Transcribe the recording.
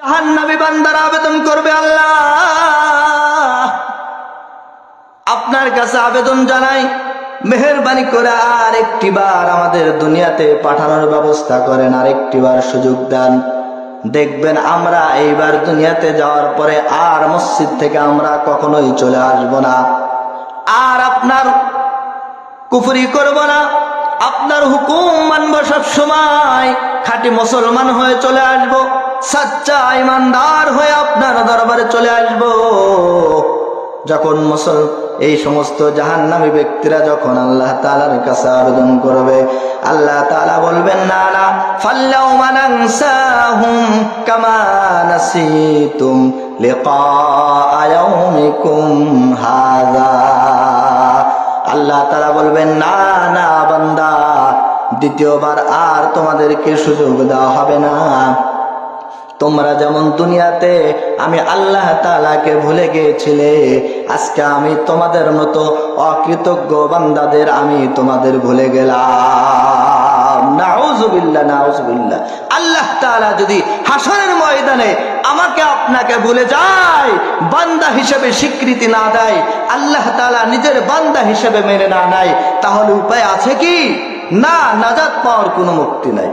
জাহান্নামী বান্দারা আবেদন করবে, আল্লাহ আপনার কাছে আবেদন জানাই, মেহেরবানি করে আর একটিবার আমাদের দুনিয়াতে পাঠানোর ব্যবস্থা করেন, আর একটিবার সুযোগ দেন। দেখবেন আমরা এইবার দুনিয়াতে যাওয়ার পরে আর মসজিদ থেকে আমরা কখনোই চলে আসব না, আর আপনার কুফরি করব না, আপনার হুকুম মানব, সব সময় খাঁটি মুসলমান হয়ে চলে আসব, সচ্চা ইমানদার হয়ে আপনার দরবারে চলে আসব। যখন এই সমস্ত জাহান্নামী ব্যক্তিরা যখন আল্লাহ তাআলার কাছে আবেদন করবে, আল্লাহ তাআলা বলবেন, না না, ফাল্লাউমা নানসাহুম কামা নাসিতুম লিকা ইয়াউমিকুম হাযা। আল্লাহ তাআলা বলবেন, না না বান্দা, দ্বিতীয়বার আর তোমাদেরকে সুযোগ দেওয়া হবে না। তোমরা যেমন দুনিয়াতে আমি আল্লাহ তাআলাকে ভুলে গিয়েছিলে, আজকে আমি তোমাদের মতো অকৃতজ্ঞ বান্দাদের আমি তোমাদের ভুলে গেলাম। নাউযুবিল্লাহ, নাউযুবিল্লাহ। আল্লাহ তাআলা যদি হাসরের ময়দানে আমাকে আপনাকে ভুলে যায়, বান্দা হিসেবে স্বীকৃতি না দেয়, আল্লাহ তাআলা নিজের বান্দা হিসেবে মেনে না নেয়, তাহলে উপায় আছে কি? না, নাজাত পাওয়ার কোনো মুক্তি নাই।